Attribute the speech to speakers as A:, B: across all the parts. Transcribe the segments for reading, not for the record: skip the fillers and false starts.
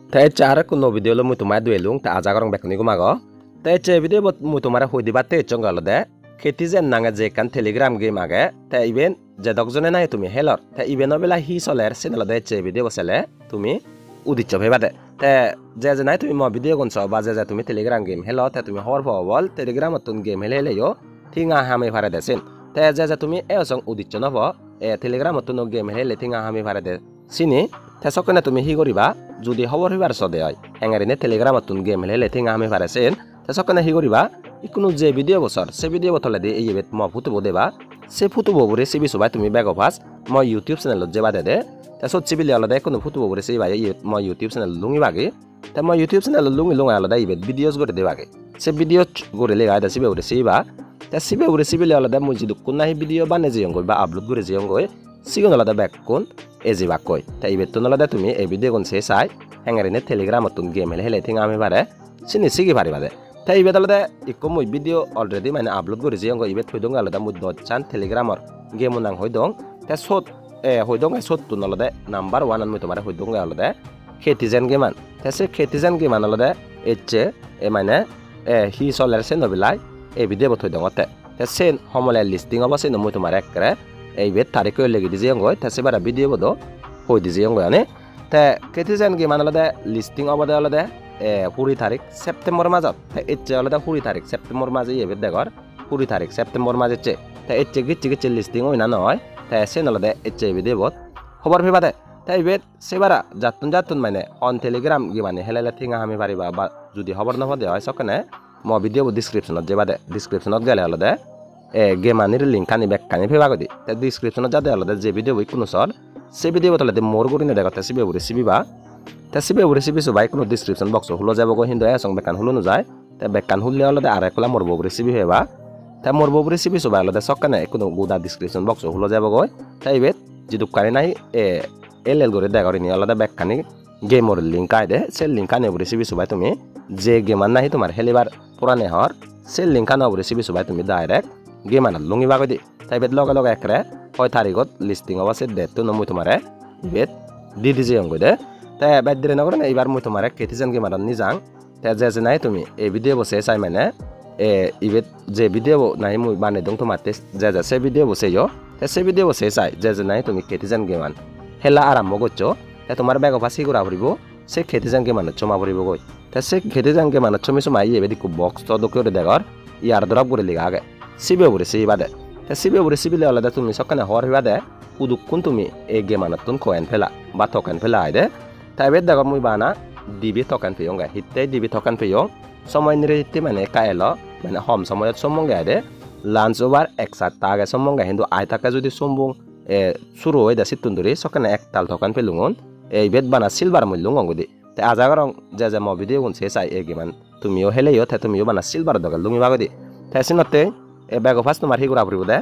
A: Te cara kuno video lo mutu mai duelung ta aja gorong bekni gumago. Te ce video bot mutu mara hoi dibate chongal de. Kheti jen nanga je kan telegram game age. Te even je dokjone nai tumi helor. Te even obela hi soler senala de ce video bosele tumi udicho bhebade. Te je nai tumi mo video gonso ba je tumi telegram game helo te tumi hor bol telegram otun game hele yo tinga hame phare desin. Te je tumi e osong udicho no bo e telegram otun game hele tinga hame phare de sini. Te sokone tumi hi goriba যদি খবর হইবার সদে হয় হ্যাঙ্গারিনে টেলিগ্রামতুন game হেলে লেথিং আমি পারেছেন তে সকনে হি করিবা ইকুনো যে video বছর সে ভিডিও বতলে দি এই বেত ম ফুটবো দেবা সে ফুটবো বরে সিবি সবাই তুমি ব্যাগ অফাস ম ইউটিউব চ্যানেল যে বাদে দে তে সত সিবিলি আলাদা কোনো ফুটবো বরে সে ভাই ম ইউটিউব চ্যানেল লুঙ্গি বাগে তে ম ইউটিউব চ্যানেল লুঙ্গি লুঙ্গি আলাদা এই বেত ভিডিওস করে দেবাগে সে ভিডিও করে লে গায়দা সিবে বরে সিবা তে সিবে বরে সিবিলি আলাদা মুই যদি কোন নাহি ভিডিও বানে যে বা আপলোড করে যে অঙ্গই সিগন আলাদা ব্যাক কোন এজি বাকই তে এই বেত আলাদা তুমি এই ভিডিও কোন সে চাই হ্যাঙ্গারিনে টেলিগ্রামতুন গেম হেলে থিং আমি পারে সিনি সিগি পারিবাদে তাই ইবেত আলাদা ইকো মুই ভিডিও অলরেডি মানে আপলোড করে যে অঙ্গ ইবেত হইদং আলাদা মুই দচান টেলিগ্রামর গেম নাং হইদং তে সত হইদং সত তুন আলাদা নাম্বার 1 আন মুই তোমারে হইদং আলাদা খেতিজেন গেমান তে সে খেতিজেন গেমান আলাদা এচে মানে হি সলারসে নবিলাই এই ভিডিও বত হইদং তে সেন সমলে লিস্টিং অবসে নমুই তোমারে একরে এই বেত তারিখ লাগি দিছে অঙ্গ তে সেবারা ভিডিও বদ হই দিছে অঙ্গ আনে তে খেতিজেন গেমান আলাদা লিস্টিং অবদে আলাদা 20 তারিখ সেপ্টেম্বর মাজত এচে আলাদা 20 তারিখ সেপ্টেম্বর মাঝে ইবে দেখর 20 তারিখ সেপ্টেম্বর মাঝে চে তে এচে গিচে লিস্টিং হই না নয় তে সেন আলাদা এচে ভিডিও বত খবর ফেবাদে তাই বেত সেবারা জাতুন মানে অন টেলিগ্রাম গি মানে হেলালে থিঙা আমি পারিবা বা যদি খবর না হদে হয় সকনে ম ভিডিও ডেসক্রিপশনত যে বাদে ডেসক্রিপশনত গেলে আলাদা গেমানির লিংক কানি ব্যাক কানি ফেবাগো দি তে ডেসক্রিপশনত যাতে আলাদা যে ভিডিও বই কোনো সর সে ভিডিও বতলে মোর গরিনে দেখতে সিবে উরে সিবিবা তে সিবে উরে সিবি সবাই কোনো ডেসক্রিপশন বক্স হলো যাব গো হিন্দু এসং বেকান হলো ন যায় তে বেকান হলে আলাদা আর একলা মোর বউরে সিবি হেবা তে মোর বউরে সিবি সবাই আলাদা সকানে কোনো গুদা ডেসক্রিপশন বক্স হলো যাব গো তাই বেত যদি কারি নাই এল করে দেগরি নি আলাদা বেকানি গেমর লিংক আইদে সে লিংক আনে উরে সিবি সবাই তুমি যে গেমান নাই তোমার হেলিবার পুরানে হর সে লিংক আনা উরে সিবি সবাই তুমি ডাইরেক্ট গেমান লুঙ্গি বাগো দি তাই বেত লগে লগে একরে 6 তারিখত লিস্টিং অবশ্যই ডেট তো নমুই তোমারে বেত দি দিছে অঙ্গ দে তাই বাদ দিলে নগর না এবার মুই তোমারে খেতিজেন গেমার নিজাং তে যে নাই তুমি এই ভিডিও বসে চাই মানে ইবেত যে ভিডিও নাই মুই বানে দং তোমাতে যে সে ভিডিও বসে ইয়ো তে সে ভিডিও বসে চাই যে নাই তুমি খেতিজেন গেমান হেলা আরম্ভ করছো তে তোমার ব্যাগ ফাঁসি করা পড়িব সে খেতিজেন গেমান চমা পড়িব গই তে সে খেতিজেন গেমান চমি চমাই এবে দিকু বক্স তো দকে দেগর ইয়ার দরব করে লিগা আগে সিবে বরে সেই বাদে তে সিবে বরে সিবিলে আলাদা তুমি সকানে হর বাদে উদুকুন তুমি এই গেমানতুন কোয়েন ফেলা বা থকান ফেলা আইদে তাই বেদ দেখো মুই বানা দিবি থকান ফেয়ং গা হিতে দিবি থকান ফেয়ং সময় নিরে হিতে মানে কায়লো মানে হম সময়ত সমঙ্গে আইদে লাঞ্চ ওভার এক সাত আগে সমঙ্গে হিন্দু আই থাকা যদি সম্বং শুরু হয়ে দা সিতুন ধরে সকানে এক তাল থকান ফেলুঙন এই বেদ বানা সিলভার মূল্য অঙ্গদি তাই আজাগরং যে ম ভিডিও গুন শেষ আই এই গেমান তুমিও হেলেইও তে তুমিও বানা সিলভার দগাল লুঙি বাগদি তাই সিনতে ব্যাগ ফার্স্ট তোমার হিগুরা পড়িব দে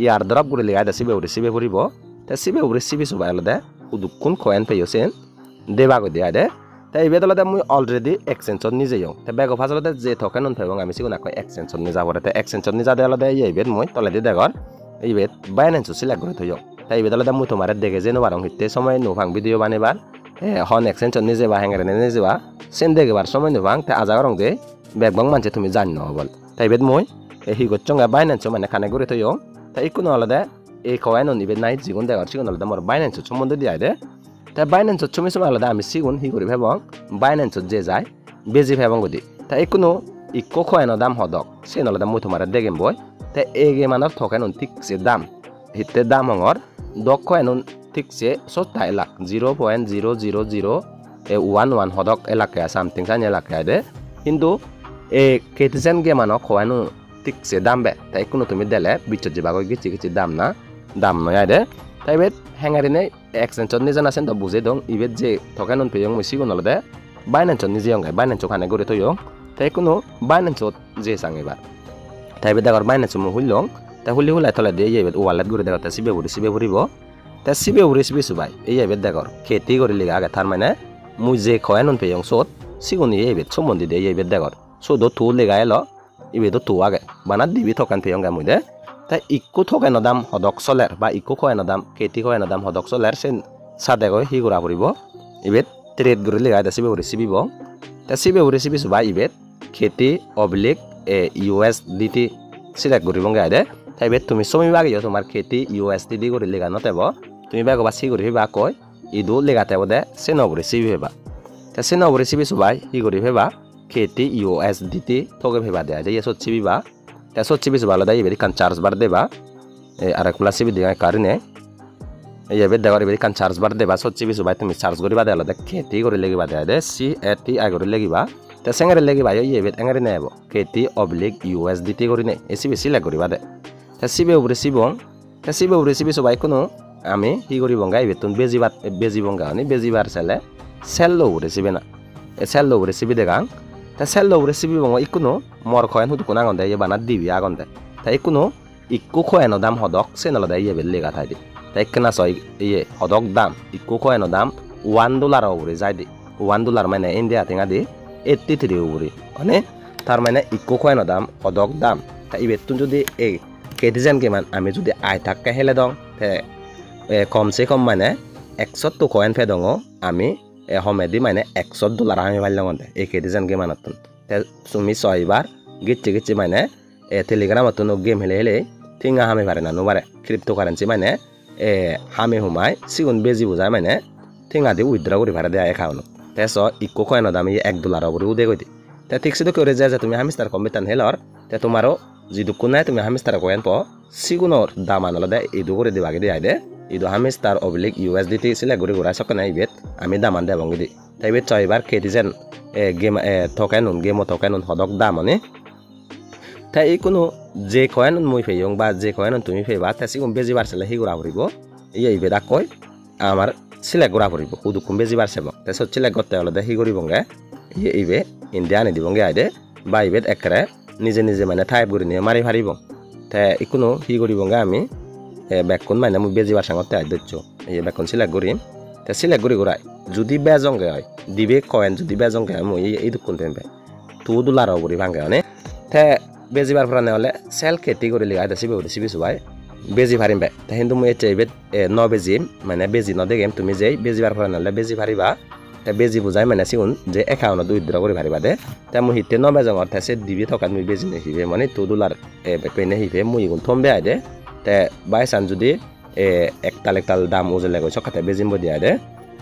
A: ইয়ার দরব করে লিগাই দা সিবে উরে সিবে পড়িব তে সিবে উরে সিবি সবাই আলাদা উদুকুন কোয়েন পেয়ছেন দেবাগো দিয়া দে তাই ইবে দলতে মুই অলরেডি এক্সটেনশন নিজে ইয়ং তে ব্যাগ ফার্স্ট আলাদা যে থকেন নন ফেবং আমি সিগুনা কয় এক্সটেনশন নিজা পড়ে তে এক্সটেনশন নিজা দে আলাদা এই বেদ মুই তলে দি দেখর এই বেদ বাইনান্স সিলেক্ট করে থইয়ং তাই ইবে দলতে মুই তোমারে দেখে যে নবারং হিতে সময় নোভাং ভিডিও বানেবার হন এক্সটেনশন নিজে বা হ্যাঙ্গারে নিজে বা সেন দেখবার সময় নোভাং তে আজাগরং দে ব্যাগবং মানছে তুমি জান ন বল তাই বেদ মুই হি গচ্চঙ্গা বাইনান্স মানে খানে করে থইয়ং তাই ইকুনো আলাদা এই কয়েন নিবে নাই জিগুন দেওয়ার সিগুন আলাদা মোর বাইনান্স সম্বন্ধে দিয়ে দে তাই বাইনান্স চমি সময় আলাদা আমি সিগুন হি করি ভেবং বাইনান্স যে যায় বেজি ভেবং গদি তাই ইকুনো ইকো কয়েন দাম হদক সে আলাদা মুই তোমার দেখেম বই তাই এই গেমানোর থকেন ঠিকছে দাম হিতে দাম হঙর দক কয়েন ঠিকছে সস্তা এলাক 0.0001 হদক এলাকা সামথিং সাইন এলাকা দে কিন্তু এই খেতিজেন গেমানো কয়েন ঠিকছে দাম বে তাই কোনো তুমি দেলে বিচ্ছর যে বাগৈ গিছি দাম না দাম নয় দে তাই বেদ হ্যাঙ্গারিনে এক্সটেনশন নিজে আছেন তো বুঝে দং ইবেদ যে থকান পেয়ং মুই সিগুন আলাদা বাইনান্স নিজে অঙ্গাই বাইনান্স খানে গড়ে থইয়ং তাই কোনো বাইনান্স যে সাংইবার তাই বেদ দেখর বাইনান্স মু হুইলং তাই হুলি হুলাই তলে দিয়ে ইবেদ ওয়ালেট গড়ে দেখতে সিবে ভরিব তাই সিবে উড়ে সিবি সুবাই এই ইবেদ দেখর খেতি করে লিগা আগে তার মানে মুই যে কয়েন পেয়ং সত সিগুন ইবেদ সম্বন্ধে দিয়ে ইবেদ দেখর সদ থু লেগা এলো ইবেদ থু আগে বানাত দিবি থকান পেয়ং গা মুই দে তাই ইকো থকেন দাম হদক চলের বা ইকো কয়েন দাম খেতি কয়েন দাম হদক চলের সেন সাদে গৈ হি গুড়া পড়িব ইবেদ trade guri lega da sibe recipe bong ta sibe recipe suba ibet kheti oblique USDT select guri bong gaide ta ibet tumi somi bagi yo tomar kheti USDT guri lega notebo tumi bago ba si guri heba koy idu lega tebo de seno recipe heba ta seno recipe suba hi guri heba kheti USDT toge heba de ye sot sibi ba ta sot sibi suba da ibet kan charge bar deba arak plus sibi de karine এইবে দেওয়ার বেরি কান charge বার দেবা সচ্চি বিসু বাই তুমি charge করিবা দেলা দে খেতি করে লাগিবা দে CATI করে লাগিবা তে সেঙ্গারে লাগিবা এইবে এঙ্গারে নেব খেতি অবলিক USDT করে নে এসি বেশি লাগ করিবা দে তে সিবে উপরে সিবং তে সিবে উপরে সিবি সবাই কোনো আমি কি করি বঙ্গা এইবে তুন বেজি বঙ্গা নি বেজিবার সেলে সেললো উপরে সিবে না এ সেললো উপরে সিবি দেগাং তে সেললো উপরে সিবি বঙ্গা ইকুনো মর খয়েন হুতু কোনা গন্দে ইয়ে বানা দিবি আগন্দে তে ইকুনো ইকু খয়েনো দাম হদক সেনল দে ইয়ে বেলে লেগা থাই দি kena soy iye hodok dam ikku koeno dam $1 ugure jaidi $1 mane India tinga di 83 ugure ane tar mane ikku koeno dam hodok dam ta ibetun jodi e ketijan ke man ami jodi ai takka hele dong te kom se kom mane 100 coin fe dongo ami homedi mane $100 ami ballangonde e ketijan ke manatun te sumi soybar gicce mane telegram atun game hele tinga hame bare na no bare cryptocurrency mane হামে হুমাই সিগুন বেজি বুঝায় মানে ঠিঙা দিয়ে withdraw করে ভাড়া দেয় খাওয়ানো তেস eco coin দাম $1 উপরে উদে গই তে ঠিক সিধু করে যে তুমি হামিস্তার কম্পিতান হেলর তে তোমারও যদি কোনায় তুমি হামিস্তার কয়েন প সিগুনোর দাম আনলে দে ইদু করে দিবাগে দিয়ে দে ইদু হামিস্তার অবলিক USDT সিলে ঘুরে ঘুরা সকনে ইবেত আমি দামান দে বঙ্গি দি তাই বেত ছয়বার খেতিছেন গেম থকানুন গেমও থকানুন হদক দাম মানে তাই এই কোনো যে কয়েন মই ফেয়ং বা যে কয়েন তুমি ফেবা তা সিগুম বেজি বারসলে হি গুড়া করিব এই বেদা কয় আমার সিলেক্ট গুড়া করিব উদুকুম বেজি বারসেব তা সব সিলেক্ট করতে হলে হি করিবঙ্গে ইবে ইন্ডিয়া আনি দিবঙ্গে আইদে বা ইবেত একরে নিজে মানে টাইপ করে নিয়ে মারি ফারিব তা ইকুনো হি করিবঙ্গে আমি ব্যাকুন মানে মই বেজি বারসাং করতে আই দিচ্ছ এই ব্যাকুন সিলেক্ট করিম তা সিলেক্ট করি গুড়াই যদি বেজঙ্গে হয় দিবে কয়েন যদি বেজঙ্গে হয় মই এই দুকুন পেমবে $2 করি ভাঙ্গে মানে তা বেজিবার ফরানে হলে সেল খেতি করে লিগা সিবে সিবি সুবাই বেজি ফারিম বে তা কিন্তু মই চাইবে ন বেজি মানে বেজি ন দেখেম তুমি যেই বেজিবার ফরানে হলে বেজি ফারিবা তা বেজি বুঝাই মানে সিগুন যে একাউন্ট উইথড্র করে ফারিবা দে তা মই হিতে ন বেজং অর্থাৎ সে দিবি থকাত মই বেজি নেহিবে মানে $2 কইনে হিবে মই গুণ থমবে আই দে তা বাই চান যদি একতাল দাম উজলে গই সকাতে বেজিম বদি আই দে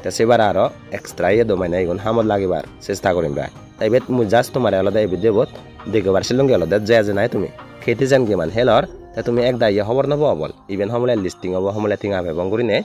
A: তা সেবার আরো এক্সট্রা ইয়ে দো মানে এগুন হামত লাগিবার চেষ্টা করিম বে তাই বেত মই জাস্ট তোমার আলাদা এই দেবত দেখবার শিলং গেল যে নাই তুমি খেতে যান কিমান হেলর তা তুমি এক দাইয়ে খবর নব বল ইভেন সমলে লিস্টিং হব সমলে থিঙা ভেবং করি নে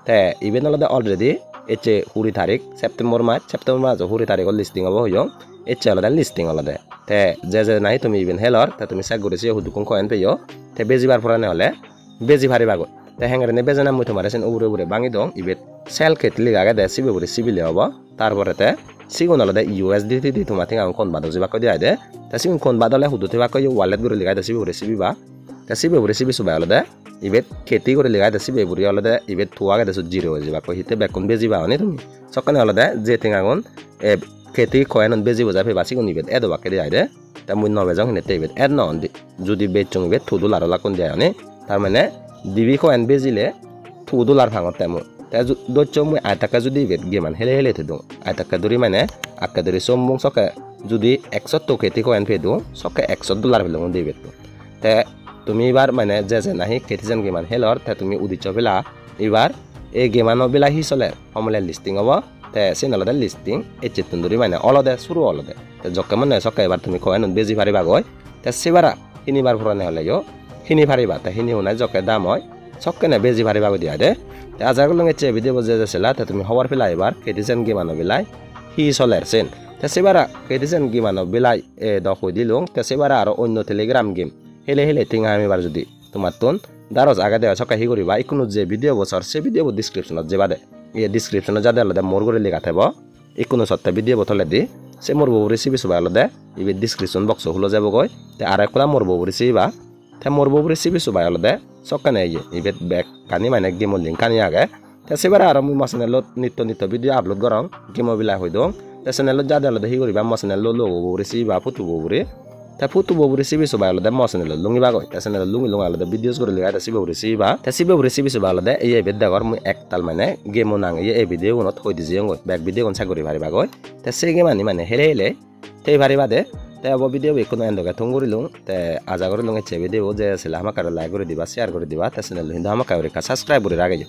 A: তে ইভেন আলাদা অলরেডি এচে 20 তারিখ সেপ্টেম্বর মাস 20 তারিখ লিস্টিং হব হইও এচে আলাদা লিস্টিং আলাদা তে যে নাই তুমি ইভেন হেলর তা তুমি চেক করেছি হুদুকুন কয়েন পেও তে বেজিবার ফরানে হলে বেজি ভারি বাগো তে হেঙ্গারে নে বেজনা মই তোমার আছেন উড়ে বাঙি দং ইবেত সেল খেতলি আগে দে সিবে বলে সিবিলে হব তারপরে তে সিগুন আলাদা USDT দি তোমার থেকে কোন বাদ যাবা কই দিয়ে দে তা সিগুন কোন বাদলে হুদুতে বা কই ওয়ালেট করে লিগাই দে সিবে বলে সিবি বা তা সিবে বলে সিবি সুবা আলাদা ইবেত খেতি করে লিগাই দে সিবে বলে আলাদা ইবেত থুয়া গে দে জিরো হয়ে যাবা কই হিতে বেকুন বেজিবা হনি তুমি সকানে আলাদা যে তিঙাগুন খেতি কয়েন বেজি বুঝা ফে বাসি কোন ইবেত এদ বাকে দিয়ে দে তা মুই ন বেজং হিনে ইবেত এদ ন অন্দি যদি বেচং ইবেত $2 লাকুন দিয়ে হনি তার মানে দিবি কয়েন বেজিলে $2 ভাঙত তেমন তা দচ্চ মই আটাকা যদি ইবেত গেমান হেলে থে আটাকা দরি মানে আকা দরি সম্বং সকে যদি 100 খেতি কয়েন ফে দো সকে $100 ফেলং দিবে তে তুমি এবার মানে যে নাহি খেতি যেন গেমান হেলর তে তুমি উদিচ্ছ ফেলা এবার এই গেমানো বেলা হি চলে সমলে লিস্টিং হব তে সিনলদে লিস্টিং এই চেতন দরি মানে অলদে শুরু অলদে তে জকে মানে সকে এবার তুমি কয়েন বেজি ফারিবা গয় তে সেবারা হিনিবার ফুরানে হলে হিনি ফারিবা তে হিনি হুনাই জকে দাম হয় সকে না বেজি ফারিবা গো দিয়া দে তে আজাগুলং এচে ভিডিও বজে যাছিলা তে তুমি খবর ফেলা এবার খেতি যেন গেমানো বেলাই হি চলের সেন তে সেবারা খেতি যেন গেমানো বেলাই দখই দিলুং তে সেবারা আর অন্য টেলিগ্রাম গেম হেলে তিঙা আমি বার যদি তোমার তোন দারজ আগে দেওয়া সকাল হি করিবা ইকুনো যে ভিডিও বছর সে ভিডিও ডিসক্রিপশনত যে বাদে এই ডিসক্রিপশনত যাতে আলাদা মোর করে লেখা থাকব ইকুনো সত্তা ভিডিও বতলে দি সে মোর বউ রেসিপি সবাই আলাদা এই ডিসক্রিপশন বক্স হলো যাব গই তে আর একলা মোর বউ রেসিপি তে মোর বউ রেসিপি সবাই আলাদা সকানে ইবে ব্যাক কানি মানে গেমর লিঙ্ক কানি আগে তে সেবারে আর মই চ্যানেলত নিত্য ভিডিও আপলোড করং গেম বিলা হই দং তে চ্যানেলত যাতে আলাদা হি করিবা মো চ্যানেল লোগো রেসিপি বা ফটো বউরে ta putu bo recipe so balo de mo channel lungi ba goi ta channel lungi lunga lo de videos gori lega ta sibo recipe ba ta sibo recipe so balo de ei bedda gor mu ek tal mane game nang ei video not hoi di jengoi back video kon sagori bari ba goi ta se game mane hele hele te bari ba de te abo video ekono endoga tongori lung te aja gori lung che video je sela hama karo like gori diba share gori diba ta channel hinda hama karo ka subscribe gori rage